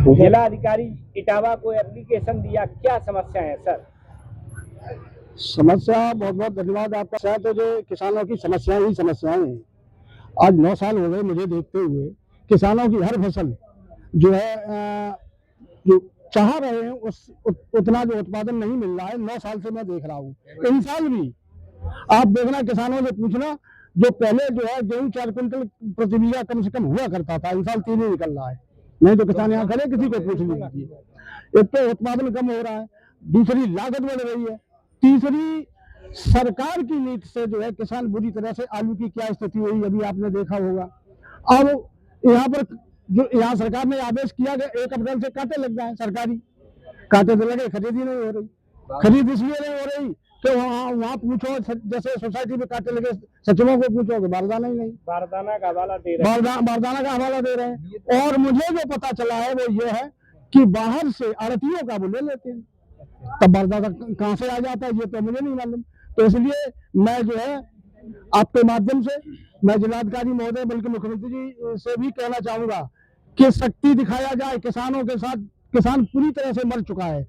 जिला अधिकारी इटावा को एप्लीकेशन दिया, क्या समस्या है सर? समस्या बहुत बहुत धन्यवाद आपका। तो जो किसानों की समस्याएं ही समस्याएं हैं। आज 9 साल हो गए मुझे देखते हुए। किसानों की हर फसल जो है जो चाह रहे हैं उतना जो उत्पादन नहीं मिल रहा है। 9 साल से मैं देख रहा हूँ। इन साल भी आप देखना, किसानों से पूछना, जो पहले जो है गेहूं 4 क्विंटल प्रति बीघा कम से कम हुआ करता था, इन साल 3 ही निकल रहा है। नहीं तो किसान यहाँ खड़े, किसी को पूछ लीजिए। एक तो उत्पादन कम हो रहा है, दूसरी लागत बढ़ रही है, तीसरी सरकार की नीति से जो है किसान बुरी तरह से, आलू की क्या स्थिति हुई अभी आपने देखा होगा। अब यहाँ पर जो यहाँ सरकार ने आदेश किया कि 1 अप्रैल से कांटे लग जाए, सरकारी कांटे तो लगे, खरीदी नहीं हो रही। खरीद इसलिए नहीं हो रही कि वहाँ पूछो, जैसे सोसाइटी में कांटे लगे, सचिवों को पूछो कि बारदाना ही नहीं, बारदाना का हवाला दे रहे हैं। बारदाना का हवाला दे रहे हैं। और मुझे जो पता चला है वो ये है कि बाहर से आड़तियों का वो ले लेते हैं, तब बारदाना कहाँ से आ जाता है ये तो मुझे नहीं मालूम। तो इसलिए मैं जो है आपके माध्यम से मैं जिलाधिकारी महोदय बल्कि मुख्यमंत्री जी से भी कहना चाहूंगा कि सख्ती दिखाया जाए किसानों के साथ। किसान पूरी तरह से मर चुका है।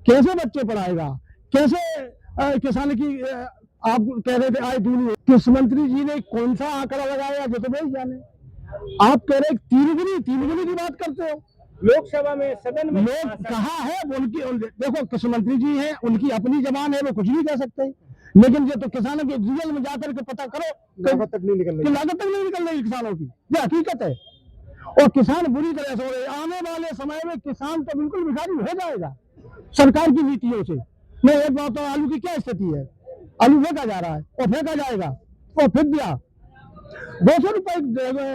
कैसे बच्चे पढ़ाएगा, कैसे किसान की आप कह रहे थे आय दूनी है। कृषि मंत्री जी ने कौन सा आंकड़ा लगाया जो तो वही जाने। आप कह रहे तीन गुनी की बात करते हो। लोकसभा में, सदन में लोग कहा है उनकी, देखो कृषि मंत्री जी हैं, उनकी अपनी जबान है, वो कुछ भी कह सकते हैं। लेकिन ये तो किसानों के रियल में जाकर के पता करो, लागत तक नहीं निकल रही किसानों की, ये हकीकत है। और किसान बुरी तरह से हो रहे। आने वाले समय में किसान तो बिल्कुल भिखारी हो जाएगा सरकार की नीतियों से। मैं एक बात, तो आलू की क्या स्थिति है, आलू फेंका जा रहा है और फेंका जाएगा और फेंक दिया। 200 रुपए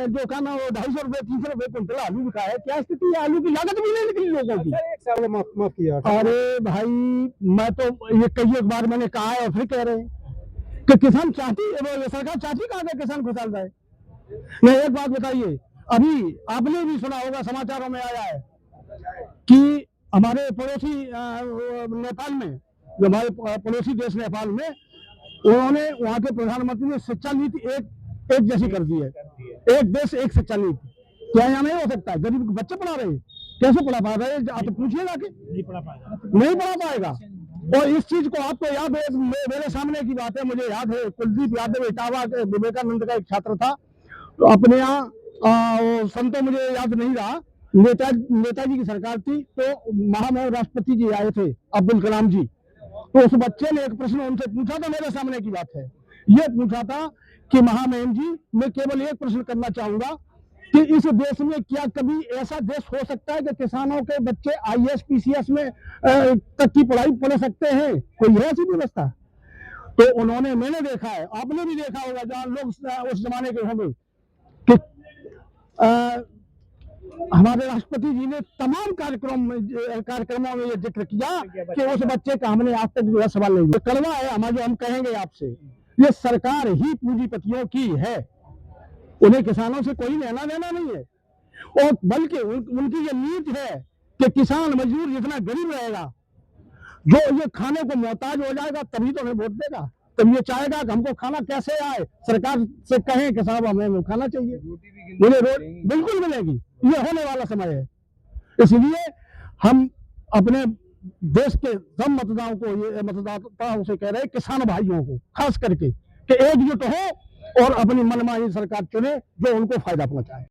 जो का ना, 250 रुपए 300 रुपए क्विंटल आलू बिका है। क्या स्थिति है, आलू की लागत भी नहीं निकली लोगों की। एक साल माफ किया। अरे भाई, मैं तो ये कई एक बार मैंने कहा है और फिर कह रहे हैं कि किसान चाहती है, सरकार चाहती कहाँ का किसान खुशहाल रहे। मैं एक बात बताइए, अभी आपने भी सुना होगा, समाचारों में आया है कि हमारे पड़ोसी नेपाल में, जो हमारे पड़ोसी देश नेपाल में, उन्होंने वहां के प्रधानमंत्री ने शिक्षा नीति एक जैसी कर दी है। एक देश एक शिक्षा नीति। क्या यहाँ नहीं हो सकता है? गरीब बच्चे पढ़ा रहे हैं, कैसे पढ़ा पा रहे हैं? आप तो पूछिएगा कि नहीं पढ़ा पाएगा। और इस चीज को आपको याद है, मेरे सामने की बात है, मुझे याद है, कुलदीप यादव इटावा के विवेकानंद का एक छात्र था। तो अपने यहाँ संतो मुझे याद नहीं रहा, नेताजी की सरकार थी, तो महामहिम राष्ट्रपति जी आए थे, अब्दुल कलाम जी। तो उस बच्चे ने एक प्रश्न उनसे पूछा था, मेरे सामने की बात है, ये पूछा था कि महामहिम जी, मैं केवल एक प्रश्न करना चाहूंगा कि इस देश में क्या कभी ऐसा देश हो सकता है कि किसानों के बच्चे IAS PCS में तक की पढ़ाई पढ़ सकते हैं? कोई है ऐसी व्यवस्था? तो उन्होंने, मैंने देखा है, आपने भी देखा होगा, जहाँ लोग उस जमाने के होंगे कि हमारे राष्ट्रपति जी ने तमाम कार्यक्रमों में ये जिक्र किया कि उस बच्चे का हमने आज तक जो है सवाल नहीं किया। कड़वा है हमारा, जो हम कहेंगे आपसे, ये सरकार ही पूंजीपतियों की है, उन्हें किसानों से कोई लेना देना नहीं है। और बल्कि उनकी ये नीति है कि किसान मजदूर जितना गरीब रहेगा, जो ये खाने को मोहताज हो जाएगा, तभी तो हमें वोट देगा, तब ये चाहेगा कि हमको खाना कैसे आए। सरकार से कहें कि साहब हमें खाना चाहिए, मुझे बिल्कुल मिलेगी, ये होने वाला समय है। इसलिए हम अपने देश के सब मतदाताओं से कह रहे हैं, किसान भाइयों को खास करके, कि एकजुट हो और अपनी मनमानी सरकार चुने जो उनको फायदा पहुंचाए।